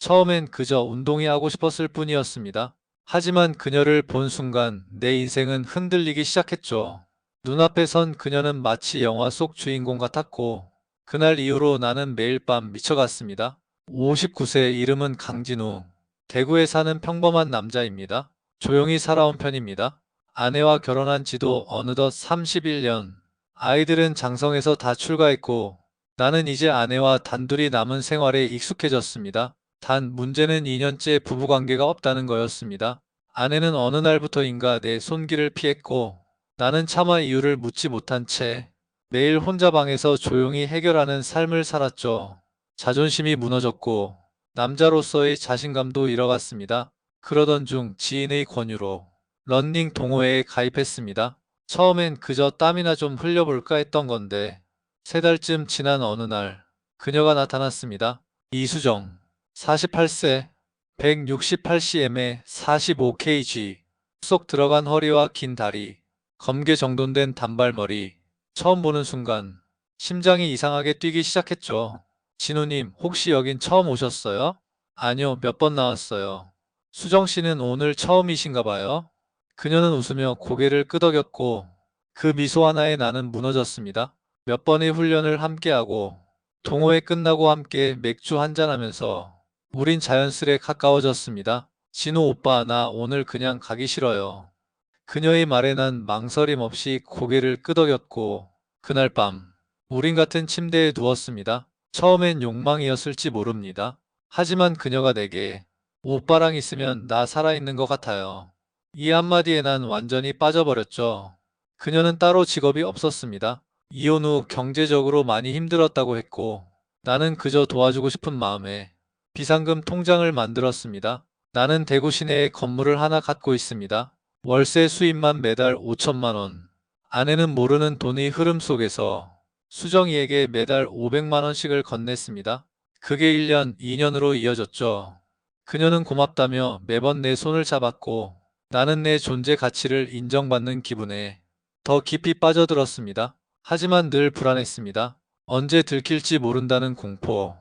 처음엔 그저 운동이 하고 싶었을 뿐이었습니다. 하지만 그녀를 본 순간 내 인생은 흔들리기 시작했죠. 눈앞에 선 그녀는 마치 영화 속 주인공 같았고, 그날 이후로 나는 매일 밤 미쳐갔습니다. 59세, 이름은 강진우. 대구에 사는 평범한 남자입니다. 조용히 살아온 편입니다. 아내와 결혼한 지도 어느덧 31년. 아이들은 장성에서 다 출가했고, 나는 이제 아내와 단둘이 남은 생활에 익숙해졌습니다. 단 문제는 2년째 부부관계가 없다는 거였습니다. 아내는 어느 날부터인가 내 손길을 피했고, 나는 차마 이유를 묻지 못한 채 매일 혼자 방에서 조용히 해결하는 삶을 살았죠. 자존심이 무너졌고 남자로서의 자신감도 잃어갔습니다. 그러던 중 지인의 권유로 러닝 동호회에 가입했습니다. 처음엔 그저 땀이나 좀 흘려볼까 했던 건데 3달쯤 지난 어느 날 그녀가 나타났습니다. 이수정, 48세, 168cm에 45kg, 쏙 들어간 허리와 긴 다리, 검게 정돈된 단발머리. 처음 보는 순간 심장이 이상하게 뛰기 시작했죠. 진우님, 혹시 여긴 처음 오셨어요? 아니요, 몇 번 나왔어요. 수정 씨는 오늘 처음이신가 봐요. 그녀는 웃으며 고개를 끄덕였고 그 미소 하나에 나는 무너졌습니다. 몇 번의 훈련을 함께하고 동호회 끝나고 함께 맥주 한잔하면서 우린 자연스레 가까워졌습니다. 진우 오빠, 나 오늘 그냥 가기 싫어요. 그녀의 말에 난 망설임 없이 고개를 끄덕였고 그날 밤 우린 같은 침대에 누웠습니다. 처음엔 욕망이었을지 모릅니다. 하지만 그녀가 내게 오빠랑 있으면 나 살아있는 것 같아요. 이 한마디에 난 완전히 빠져버렸죠. 그녀는 따로 직업이 없었습니다. 이혼 후 경제적으로 많이 힘들었다고 했고 나는 그저 도와주고 싶은 마음에 비상금 통장을 만들었습니다. 나는 대구 시내에 건물을 하나 갖고 있습니다. 월세 수입만 매달 5천만 원. 아내는 모르는 돈의 흐름 속에서 수정이에게 매달 500만 원씩을 건넸습니다. 그게 1년, 2년으로 이어졌죠. 그녀는 고맙다며 매번 내 손을 잡았고 나는 내 존재 가치를 인정받는 기분에 더 깊이 빠져들었습니다. 하지만 늘 불안했습니다. 언제 들킬지 모른다는 공포,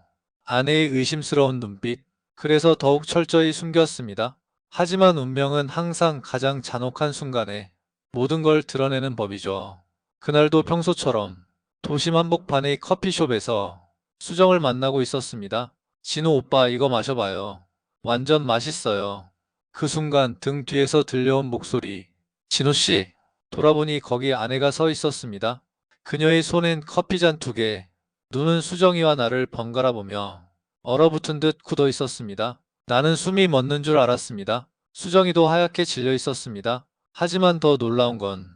아내의 의심스러운 눈빛, 그래서 더욱 철저히 숨겼습니다. 하지만 운명은 항상 가장 잔혹한 순간에 모든 걸 드러내는 법이죠. 그날도 평소처럼 도심 한복판의 커피숍에서 수정을 만나고 있었습니다. 진우 오빠, 이거 마셔봐요. 완전 맛있어요. 그 순간 등 뒤에서 들려온 목소리. 진우 씨. 돌아보니 거기 아내가 서 있었습니다. 그녀의 손엔 커피잔 2개, 눈은 수정이와 나를 번갈아 보며 얼어붙은 듯 굳어 있었습니다. 나는 숨이 멎는 줄 알았습니다. 수정이도 하얗게 질려 있었습니다. 하지만 더 놀라운 건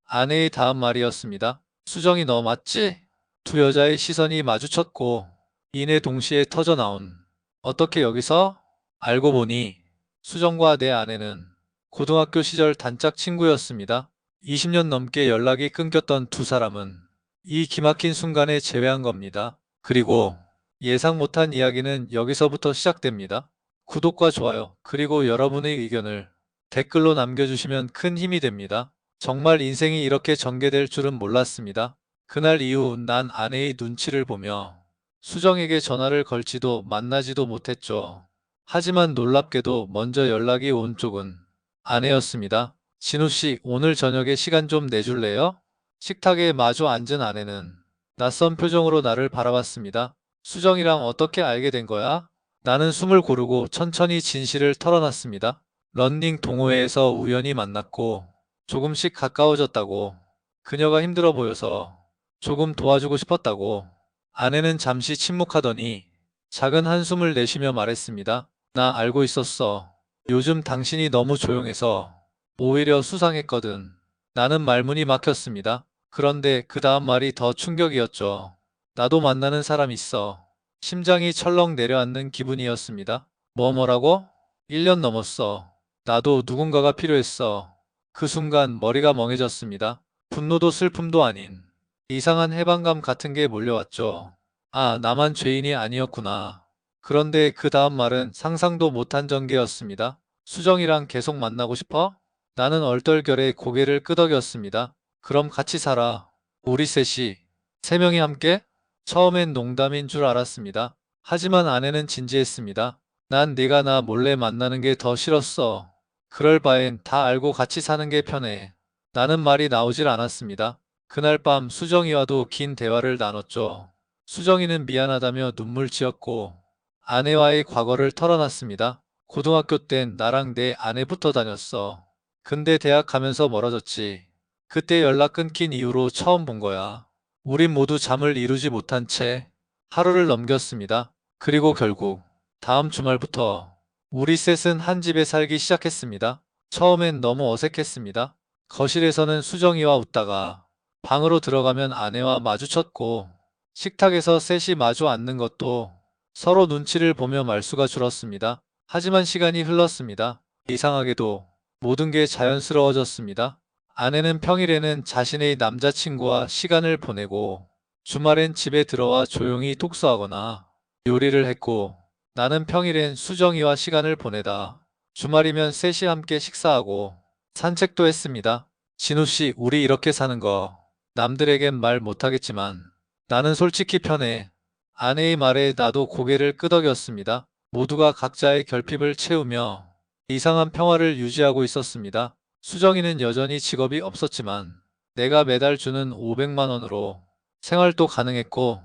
아내의 다음 말이었습니다. 수정이, 너 맞지? 두 여자의 시선이 마주쳤고 이내 동시에 터져나온 어떻게 여기서? 알고 보니 수정과 내 아내는 고등학교 시절 단짝 친구였습니다. 20년 넘게 연락이 끊겼던 두 사람은 이 기막힌 순간에 재회한 겁니다. 그리고 예상 못한 이야기는 여기서부터 시작됩니다. 구독과 좋아요, 그리고 여러분의 의견을 댓글로 남겨주시면 큰 힘이 됩니다. 정말 인생이 이렇게 전개될 줄은 몰랐습니다. 그날 이후 난 아내의 눈치를 보며 수정에게 전화를 걸지도 만나지도 못했죠. 하지만 놀랍게도 먼저 연락이 온 쪽은 아내였습니다. 진우씨, 오늘 저녁에 시간 좀 내줄래요? 식탁에 마주 앉은 아내는 낯선 표정으로 나를 바라봤습니다. 수정이랑 어떻게 알게 된 거야? 나는 숨을 고르고 천천히 진실을 털어놨습니다. 런닝 동호회에서 우연히 만났고 조금씩 가까워졌다고. 그녀가 힘들어 보여서 조금 도와주고 싶었다고. 아내는 잠시 침묵하더니 작은 한숨을 내쉬며 말했습니다. 나 알고 있었어. 요즘 당신이 너무 조용해서 오히려 수상했거든. 나는 말문이 막혔습니다. 그런데 그 다음 말이 더 충격이었죠. 나도 만나는 사람 있어. 심장이 철렁 내려앉는 기분이었습니다. 뭐라고? 1년 넘었어. 나도 누군가가 필요했어. 그 순간 머리가 멍해졌습니다. 분노도 슬픔도 아닌 이상한 해방감 같은 게 몰려왔죠. 아, 나만 죄인이 아니었구나. 그런데 그 다음 말은 상상도 못한 전개였습니다. 수정이랑 계속 만나고 싶어? 나는 얼떨결에 고개를 끄덕였습니다. 그럼 같이 살아. 우리 셋이. 3명이 함께? 처음엔 농담인 줄 알았습니다. 하지만 아내는 진지했습니다. 난 네가 나 몰래 만나는 게 더 싫었어. 그럴 바엔 다 알고 같이 사는 게 편해. 나는 말이 나오질 않았습니다. 그날 밤 수정이와도 긴 대화를 나눴죠. 수정이는 미안하다며 눈물 지었고 아내와의 과거를 털어놨습니다. 고등학교 땐 나랑 내 아내 붙어 다녔어. 근데 대학 가면서 멀어졌지. 그때 연락 끊긴 이후로 처음 본 거야. 우린 모두 잠을 이루지 못한 채 하루를 넘겼습니다. 그리고 결국 다음 주말부터 우리 셋은 한 집에 살기 시작했습니다. 처음엔 너무 어색했습니다. 거실에서는 수정이와 웃다가 방으로 들어가면 아내와 마주쳤고 식탁에서 셋이 마주 앉는 것도 서로 눈치를 보며 말수가 줄었습니다. 하지만 시간이 흘렀습니다. 이상하게도 모든 게 자연스러워졌습니다. 아내는 평일에는 자신의 남자친구와 시간을 보내고 주말엔 집에 들어와 조용히 독서하거나 요리를 했고 나는 평일엔 수정이와 시간을 보내다 주말이면 셋이 함께 식사하고 산책도 했습니다. 진우 씨, 우리 이렇게 사는 거 남들에겐 말 못하겠지만 나는 솔직히 편해. 아내의 말에 나도 고개를 끄덕였습니다. 모두가 각자의 결핍을 채우며 이상한 평화를 유지하고 있었습니다. 수정이는 여전히 직업이 없었지만 내가 매달 주는 500만 원으로 생활도 가능했고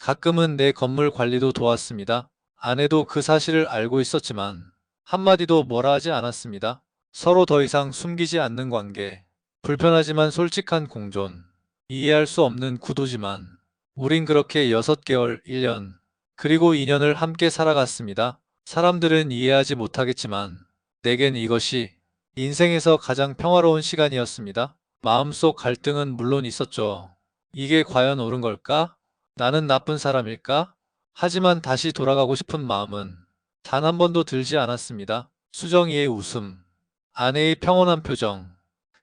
가끔은 내 건물 관리도 도왔습니다. 아내도 그 사실을 알고 있었지만 한마디도 뭐라 하지 않았습니다. 서로 더 이상 숨기지 않는 관계, 불편하지만 솔직한 공존, 이해할 수 없는 구도지만 우린 그렇게 6개월, 1년, 그리고 2년을 함께 살아갔습니다. 사람들은 이해하지 못하겠지만 내겐 이것이 인생에서 가장 평화로운 시간이었습니다. 마음속 갈등은 물론 있었죠. 이게 과연 옳은 걸까? 나는 나쁜 사람일까? 하지만 다시 돌아가고 싶은 마음은 단 한 번도 들지 않았습니다. 수정이의 웃음, 아내의 평온한 표정,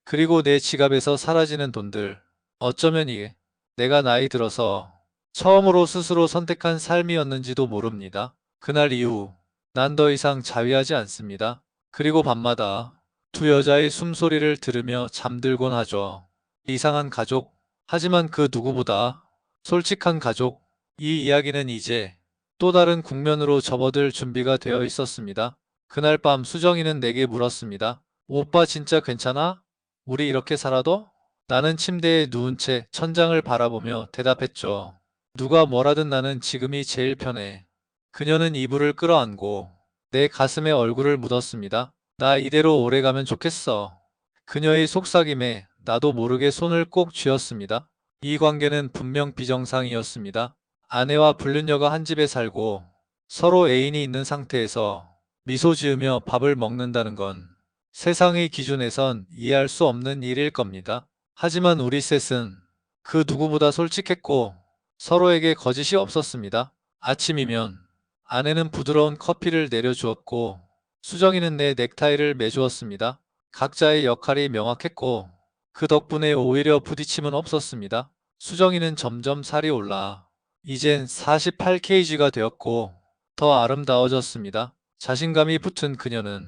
그리고 내 지갑에서 사라지는 돈들. 어쩌면 이게 내가 나이 들어서 처음으로 스스로 선택한 삶이었는지도 모릅니다. 그날 이후 난 더 이상 자위하지 않습니다. 그리고 밤마다 두 여자의 숨소리를 들으며 잠들곤 하죠. 이상한 가족, 하지만 그 누구보다 솔직한 가족. 이 이야기는 이제 또 다른 국면으로 접어들 준비가 되어 있었습니다. 그날 밤 수정이는 내게 물었습니다. 오빠 진짜 괜찮아? 우리 이렇게 살아도? 나는 침대에 누운 채 천장을 바라보며 대답했죠. 누가 뭐라든 나는 지금이 제일 편해. 그녀는 이불을 끌어안고 내 가슴에 얼굴을 묻었습니다. 나 이대로 오래가면 좋겠어. 그녀의 속삭임에 나도 모르게 손을 꼭 쥐었습니다. 이 관계는 분명 비정상이었습니다. 아내와 불륜녀가 한 집에 살고 서로 애인이 있는 상태에서 미소 지으며 밥을 먹는다는 건 세상의 기준에선 이해할 수 없는 일일 겁니다. 하지만 우리 셋은 그 누구보다 솔직했고 서로에게 거짓이 없었습니다. 아침이면 아내는 부드러운 커피를 내려주었고 수정이는 내 넥타이를 매주었습니다. 각자의 역할이 명확했고 그 덕분에 오히려 부딪힘은 없었습니다. 수정이는 점점 살이 올라 이젠 48kg가 되었고 더 아름다워졌습니다. 자신감이 붙은 그녀는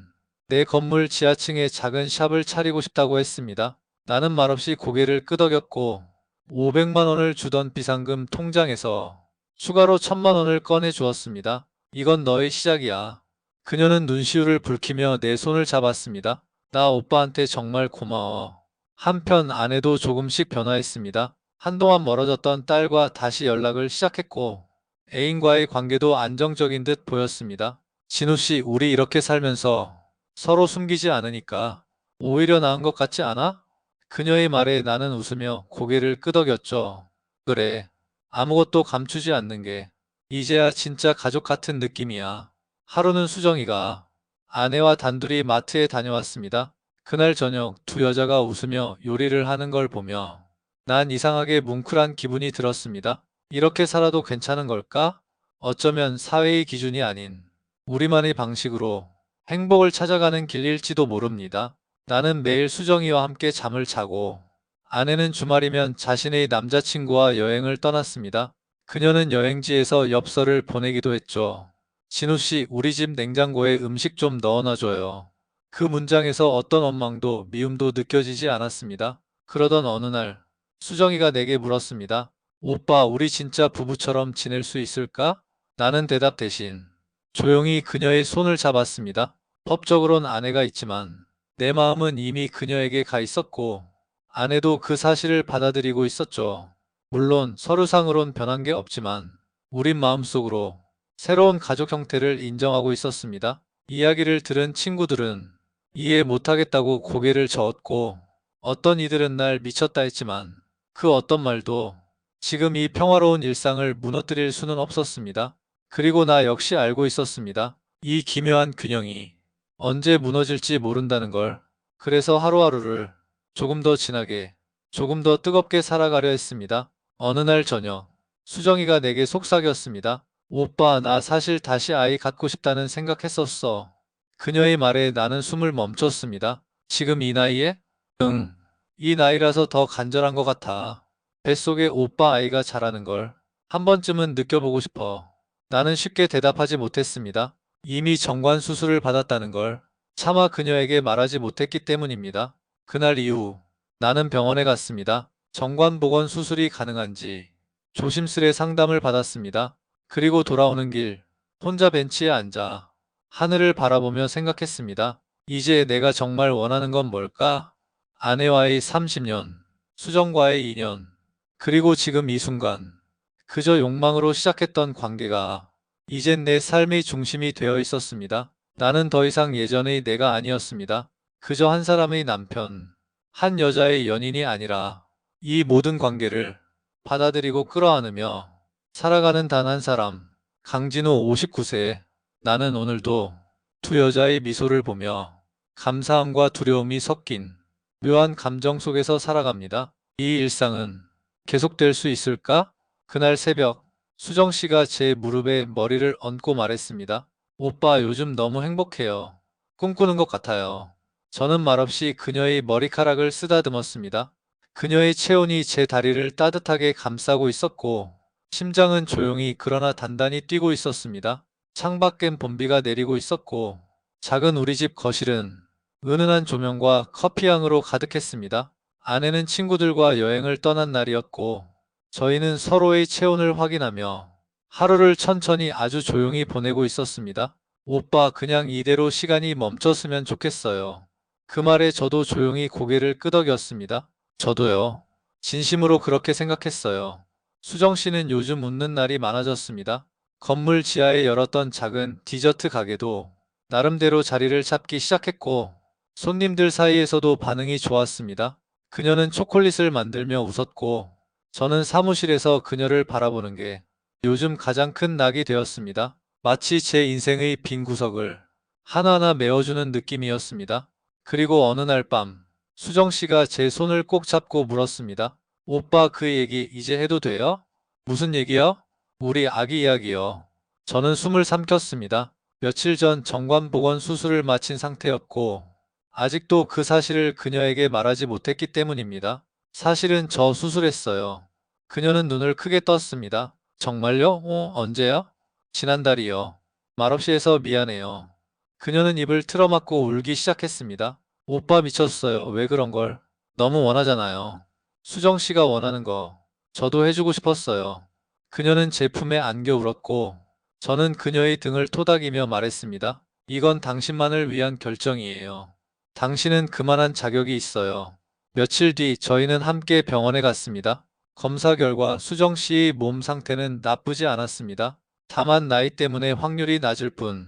내 건물 지하층에 작은 샵을 차리고 싶다고 했습니다. 나는 말없이 고개를 끄덕였고 500만 원을 주던 비상금 통장에서 추가로 1000만 원을 꺼내 주었습니다. 이건 너의 시작이야. 그녀는 눈시울을 붉히며 내 손을 잡았습니다. 나 오빠한테 정말 고마워. 한편 아내도 조금씩 변화했습니다. 한동안 멀어졌던 딸과 다시 연락을 시작했고 애인과의 관계도 안정적인 듯 보였습니다. 진우 씨, 우리 이렇게 살면서 서로 숨기지 않으니까 오히려 나은 것 같지 않아? 그녀의 말에 나는 웃으며 고개를 끄덕였죠. 그래. 아무것도 감추지 않는 게 이제야 진짜 가족 같은 느낌이야. 하루는 수정이가 아내와 단둘이 마트에 다녀왔습니다. 그날 저녁 두 여자가 웃으며 요리를 하는 걸 보며 난 이상하게 뭉클한 기분이 들었습니다. 이렇게 살아도 괜찮은 걸까? 어쩌면 사회의 기준이 아닌 우리만의 방식으로 행복을 찾아가는 길일지도 모릅니다. 나는 매일 수정이와 함께 잠을 자고 아내는 주말이면 자신의 남자친구와 여행을 떠났습니다. 그녀는 여행지에서 엽서를 보내기도 했죠. 진우 씨, 우리 집 냉장고에 음식 좀 넣어놔줘요. 그 문장에서 어떤 원망도 미움도 느껴지지 않았습니다. 그러던 어느 날 수정이가 내게 물었습니다. 오빠, 우리 진짜 부부처럼 지낼 수 있을까? 나는 대답 대신 조용히 그녀의 손을 잡았습니다. 법적으론 아내가 있지만 내 마음은 이미 그녀에게 가 있었고 아내도 그 사실을 받아들이고 있었죠. 물론 서류상으론 변한 게 없지만 우린 마음속으로 새로운 가족 형태를 인정하고 있었습니다. 이야기를 들은 친구들은 이해 못하겠다고 고개를 저었고 어떤 이들은 날 미쳤다 했지만 그 어떤 말도 지금 이 평화로운 일상을 무너뜨릴 수는 없었습니다. 그리고 나 역시 알고 있었습니다. 이 기묘한 균형이 언제 무너질지 모른다는 걸. 그래서 하루하루를 조금 더 진하게, 조금 더 뜨겁게 살아가려 했습니다. 어느 날 저녁, 수정이가 내게 속삭였습니다. 오빠, 나 사실 다시 아이 갖고 싶다는 생각했었어. 그녀의 말에 나는 숨을 멈췄습니다. 지금 이 나이에? 응. 이 나이라서 더 간절한 것 같아. 뱃속에 오빠 아이가 자라는 걸 한 번쯤은 느껴보고 싶어. 나는 쉽게 대답하지 못했습니다. 이미 정관 수술을 받았다는 걸 차마 그녀에게 말하지 못했기 때문입니다. 그날 이후 나는 병원에 갔습니다. 정관복원 수술이 가능한지 조심스레 상담을 받았습니다. 그리고 돌아오는 길 혼자 벤치에 앉아 하늘을 바라보며 생각했습니다. 이제 내가 정말 원하는 건 뭘까? 아내와의 30년, 수정과의 2년, 그리고 지금 이 순간 그저 욕망으로 시작했던 관계가 이젠 내 삶의 중심이 되어 있었습니다. 나는 더 이상 예전의 내가 아니었습니다. 그저 한 사람의 남편, 한 여자의 연인이 아니라 이 모든 관계를 받아들이고 끌어안으며 살아가는 단 한 사람, 강진호 59세. 나는 오늘도 두 여자의 미소를 보며 감사함과 두려움이 섞인 묘한 감정 속에서 살아갑니다. 이 일상은 계속될 수 있을까? 그날 새벽, 수정 씨가 제 무릎에 머리를 얹고 말했습니다. 오빠, 요즘 너무 행복해요. 꿈꾸는 것 같아요. 저는 말없이 그녀의 머리카락을 쓰다듬었습니다. 그녀의 체온이 제 다리를 따뜻하게 감싸고 있었고, 심장은 조용히 그러나 단단히 뛰고 있었습니다. 창밖엔 봄비가 내리고 있었고, 작은 우리 집 거실은 은은한 조명과 커피향으로 가득했습니다. 아내는 친구들과 여행을 떠난 날이었고, 저희는 서로의 체온을 확인하며 하루를 천천히 아주 조용히 보내고 있었습니다. 오빠, 그냥 이대로 시간이 멈췄으면 좋겠어요. 그 말에 저도 조용히 고개를 끄덕였습니다. 저도요. 진심으로 그렇게 생각했어요. 수정 씨는 요즘 웃는 날이 많아졌습니다. 건물 지하에 열었던 작은 디저트 가게도 나름대로 자리를 잡기 시작했고 손님들 사이에서도 반응이 좋았습니다. 그녀는 초콜릿을 만들며 웃었고 저는 사무실에서 그녀를 바라보는 게 요즘 가장 큰 낙이 되었습니다. 마치 제 인생의 빈 구석을 하나하나 메워주는 느낌이었습니다. 그리고 어느 날 밤 수정 씨가 제 손을 꼭 잡고 물었습니다. 오빠, 그 얘기 이제 해도 돼요? 무슨 얘기요? 우리 아기 이야기요. 저는 숨을 삼켰습니다. 며칠 전 정관복원 수술을 마친 상태였고 아직도 그 사실을 그녀에게 말하지 못했기 때문입니다. 사실은 저 수술했어요. 그녀는 눈을 크게 떴습니다. 정말요? 언제요? 지난달이요. 말없이 해서 미안해요. 그녀는 입을 틀어막고 울기 시작했습니다. 오빠, 미쳤어요. 왜 그런 걸? 너무 원하잖아요. 수정 씨가 원하는 거 저도 해주고 싶었어요. 그녀는 제 품에 안겨 울었고 저는 그녀의 등을 토닥이며 말했습니다. 이건 당신만을 위한 결정이에요. 당신은 그만한 자격이 있어요. 며칠 뒤 저희는 함께 병원에 갔습니다. 검사 결과 수정 씨의 몸 상태는 나쁘지 않았습니다. 다만 나이 때문에 확률이 낮을 뿐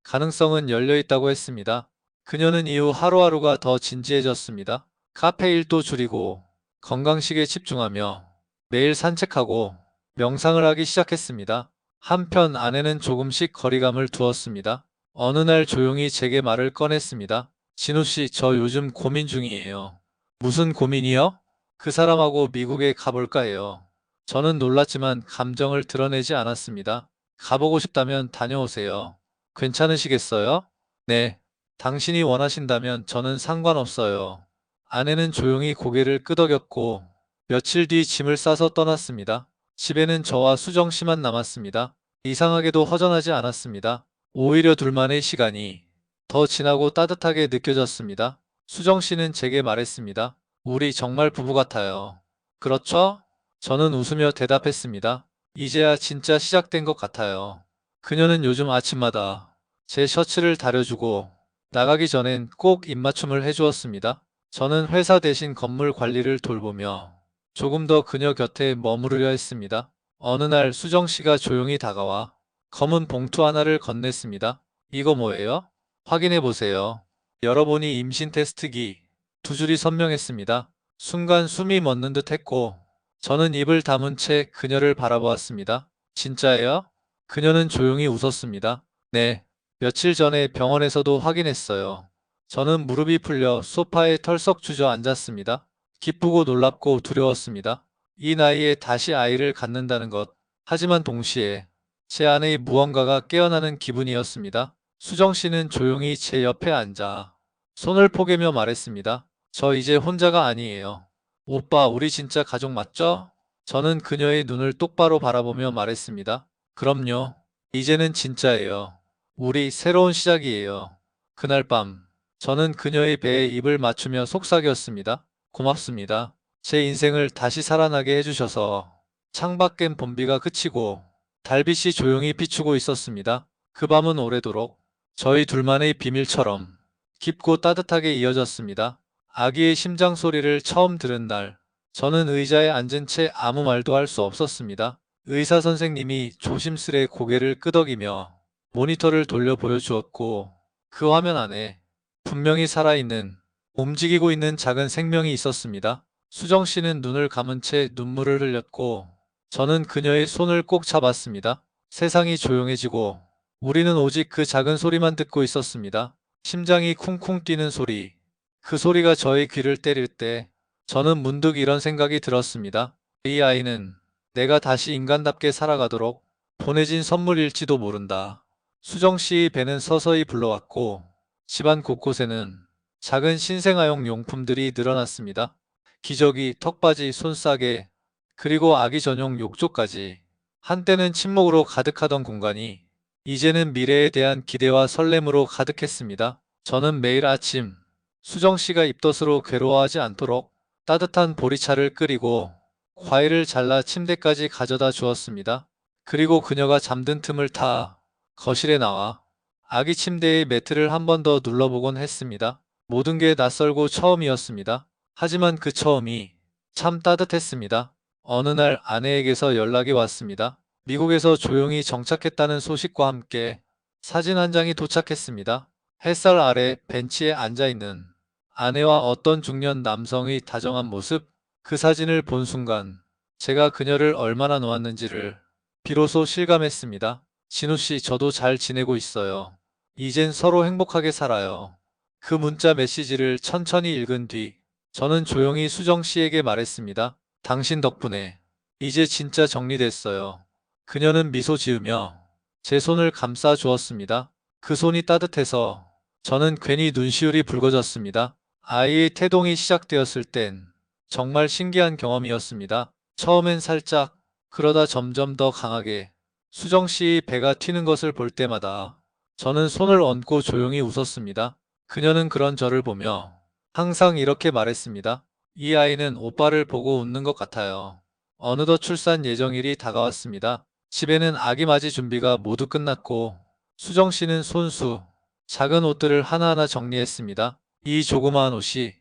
가능성은 열려 있다고 했습니다. 그녀는 이후 하루하루가 더 진지해졌습니다. 카페인도 줄이고 건강식에 집중하며 매일 산책하고 명상을 하기 시작했습니다. 한편 아내는 조금씩 거리감을 두었습니다. 어느 날 조용히 제게 말을 꺼냈습니다. 진우 씨, 저 요즘 고민 중이에요. 무슨 고민이요? 그 사람하고 미국에 가볼까 해요. 저는 놀랐지만 감정을 드러내지 않았습니다. 가보고 싶다면 다녀오세요. 괜찮으시겠어요? 네. 당신이 원하신다면 저는 상관없어요. 아내는 조용히 고개를 끄덕였고 며칠 뒤 짐을 싸서 떠났습니다. 집에는 저와 수정 씨만 남았습니다. 이상하게도 허전하지 않았습니다. 오히려 둘만의 시간이 더 진하고 따뜻하게 느껴졌습니다. 수정 씨는 제게 말했습니다. 우리 정말 부부 같아요. 그렇죠? 저는 웃으며 대답했습니다. 이제야 진짜 시작된 것 같아요. 그녀는 요즘 아침마다 제 셔츠를 다려주고 나가기 전엔 꼭 입맞춤을 해주었습니다. 저는 회사 대신 건물 관리를 돌보며 조금 더 그녀 곁에 머무르려 했습니다. 어느 날 수정 씨가 조용히 다가와 검은 봉투 하나를 건넸습니다. 이거 뭐예요? 확인해 보세요. 열어보니 임신 테스트기. 두 줄이 선명했습니다. 순간 숨이 멎는 듯 했고 저는 입을 다문 채 그녀를 바라보았습니다. 진짜예요? 그녀는 조용히 웃었습니다. 네. 며칠 전에 병원에서도 확인했어요. 저는 무릎이 풀려 소파에 털썩 주저앉았습니다. 기쁘고 놀랍고 두려웠습니다. 이 나이에 다시 아이를 갖는다는 것. 하지만 동시에 제 안의 무언가가 깨어나는 기분이었습니다. 수정 씨는 조용히 제 옆에 앉아 손을 포개며 말했습니다. 저 이제 혼자가 아니에요. 오빠, 우리 진짜 가족 맞죠? 저는 그녀의 눈을 똑바로 바라보며 말했습니다. 그럼요. 이제는 진짜예요. 우리 새로운 시작이에요. 그날 밤, 저는 그녀의 배에 입을 맞추며 속삭였습니다. 고맙습니다. 제 인생을 다시 살아나게 해주셔서. 창밖엔 봄비가 그치고 달빛이 조용히 비추고 있었습니다. 그 밤은 오래도록 저희 둘만의 비밀처럼 깊고 따뜻하게 이어졌습니다. 아기의 심장 소리를 처음 들은 날, 저는 의자에 앉은 채 아무 말도 할 수 없었습니다. 의사 선생님이 조심스레 고개를 끄덕이며 모니터를 돌려 보여주었고 그 화면 안에 분명히 살아있는, 움직이고 있는 작은 생명이 있었습니다. 수정 씨는 눈을 감은 채 눈물을 흘렸고 저는 그녀의 손을 꼭 잡았습니다. 세상이 조용해지고 우리는 오직 그 작은 소리만 듣고 있었습니다. 심장이 쿵쿵 뛰는 소리. 그 소리가 저의 귀를 때릴 때 저는 문득 이런 생각이 들었습니다. 이 아이는 내가 다시 인간답게 살아가도록 보내진 선물일지도 모른다. 수정 씨의 배는 서서히 불러왔고 집안 곳곳에는 작은 신생아용 용품들이 늘어났습니다. 기저귀, 턱받이, 손싸개, 그리고 아기 전용 욕조까지. 한때는 침묵으로 가득하던 공간이 이제는 미래에 대한 기대와 설렘으로 가득했습니다. 저는 매일 아침 수정 씨가 입덧으로 괴로워하지 않도록 따뜻한 보리차를 끓이고 과일을 잘라 침대까지 가져다 주었습니다. 그리고 그녀가 잠든 틈을 타 거실에 나와 아기 침대의 매트를 한 번 더 눌러보곤 했습니다. 모든 게 낯설고 처음이었습니다. 하지만 그 처음이 참 따뜻했습니다. 어느 날 아내에게서 연락이 왔습니다. 미국에서 조용히 정착했다는 소식과 함께 사진 한 장이 도착했습니다. 햇살 아래 벤치에 앉아있는 아내와 어떤 중년 남성의 다정한 모습. 그 사진을 본 순간 제가 그녀를 얼마나 놓았는지를 비로소 실감했습니다. 진우 씨, 저도 잘 지내고 있어요. 이젠 서로 행복하게 살아요. 그 문자 메시지를 천천히 읽은 뒤 저는 조용히 수정 씨에게 말했습니다. 당신 덕분에 이제 진짜 정리됐어요. 그녀는 미소 지으며 제 손을 감싸 주었습니다. 그 손이 따뜻해서 저는 괜히 눈시울이 붉어졌습니다. 아이의 태동이 시작되었을 땐 정말 신기한 경험이었습니다. 처음엔 살짝, 그러다 점점 더 강하게 수정 씨의 배가 튀는 것을 볼 때마다 저는 손을 얹고 조용히 웃었습니다. 그녀는 그런 저를 보며 항상 이렇게 말했습니다. 이 아이는 오빠를 보고 웃는 것 같아요. 어느덧 출산 예정일이 다가왔습니다. 집에는 아기 맞이 준비가 모두 끝났고 수정 씨는 손수, 작은 옷들을 하나하나 정리했습니다. 이 조그마한 옷이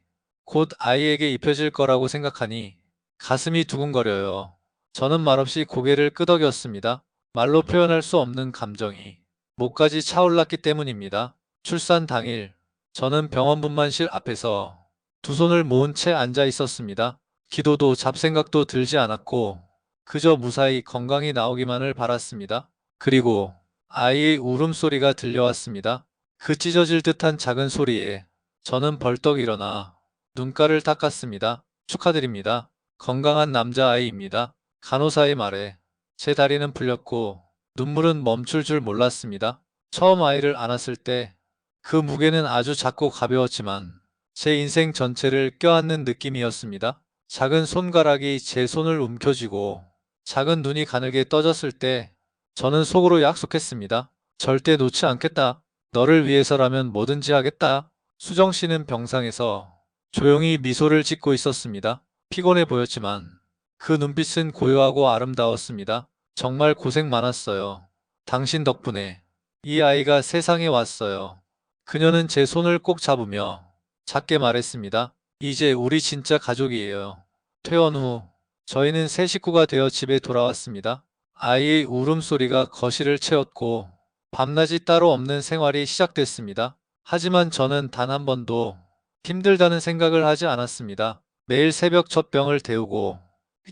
곧 아이에게 입혀질 거라고 생각하니 가슴이 두근거려요. 저는 말없이 고개를 끄덕였습니다. 말로 표현할 수 없는 감정이 목까지 차올랐기 때문입니다. 출산 당일, 저는 병원 분만실 앞에서 두 손을 모은 채 앉아 있었습니다. 기도도 잡생각도 들지 않았고 그저 무사히 건강히 나오기만을 바랐습니다. 그리고 아이의 울음소리가 들려왔습니다. 그 찢어질 듯한 작은 소리에 저는 벌떡 일어나 눈가를 닦았습니다. 축하드립니다. 건강한 남자아이입니다. 간호사의 말에 제 다리는 풀렸고 눈물은 멈출 줄 몰랐습니다. 처음 아이를 안았을 때 그 무게는 아주 작고 가벼웠지만 제 인생 전체를 껴안는 느낌이었습니다. 작은 손가락이 제 손을 움켜쥐고 작은 눈이 가늘게 떠졌을 때 저는 속으로 약속했습니다. 절대 놓지 않겠다. 너를 위해서라면 뭐든지 하겠다. 수정 씨는 병상에서 조용히 미소를 짓고 있었습니다. 피곤해 보였지만 그 눈빛은 고요하고 아름다웠습니다. 정말 고생 많았어요. 당신 덕분에 이 아이가 세상에 왔어요. 그녀는 제 손을 꼭 잡으며 작게 말했습니다. 이제 우리 진짜 가족이에요. 퇴원 후 저희는 새 식구가 되어 집에 돌아왔습니다. 아이의 울음소리가 거실을 채웠고 밤낮이 따로 없는 생활이 시작됐습니다. 하지만 저는 단 한 번도 힘들다는 생각을 하지 않았습니다. 매일 새벽 첫 병을 데우고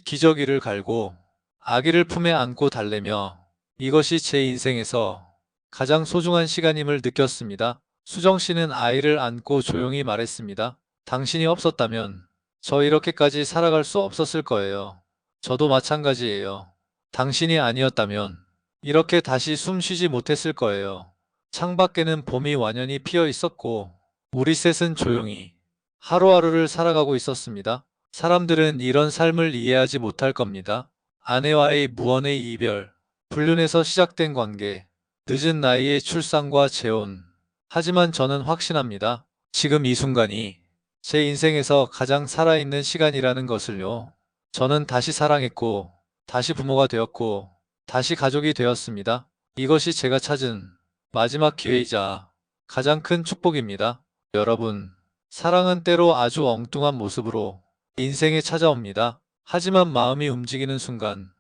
기저귀를 갈고 아기를 품에 안고 달래며 이것이 제 인생에서 가장 소중한 시간임을 느꼈습니다. 수정 씨는 아이를 안고 조용히 말했습니다. 당신이 없었다면 저 이렇게까지 살아갈 수 없었을 거예요. 저도 마찬가지예요. 당신이 아니었다면 이렇게 다시 숨 쉬지 못했을 거예요. 창밖에는 봄이 완연히 피어 있었고 우리 셋은 조용히 하루하루를 살아가고 있었습니다. 사람들은 이런 삶을 이해하지 못할 겁니다. 아내와의 무언의 이별, 불륜에서 시작된 관계, 늦은 나이에 출산과 재혼. 하지만 저는 확신합니다. 지금 이 순간이 제 인생에서 가장 살아있는 시간이라는 것을요. 저는 다시 사랑했고, 다시 부모가 되었고, 다시 가족이 되었습니다. 이것이 제가 찾은 마지막 기회이자 가장 큰 축복입니다. 여러분, 사랑은 때로 아주 엉뚱한 모습으로 인생에 찾아옵니다. 하지만 마음이 움직이는 순간,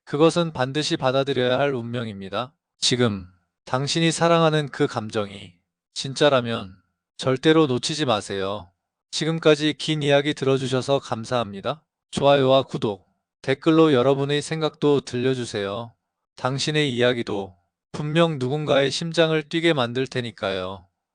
그것은 반드시 받아들여야 할 운명입니다. 지금 당신이 사랑하는 그 감정이 진짜라면 절대로 놓치지 마세요. 지금까지 긴 이야기 들어주셔서 감사합니다. 좋아요와 구독, 댓글로 여러분의 생각도 들려주세요. 당신의 이야기도 분명 누군가의 심장을 뛰게 만들 테니까요.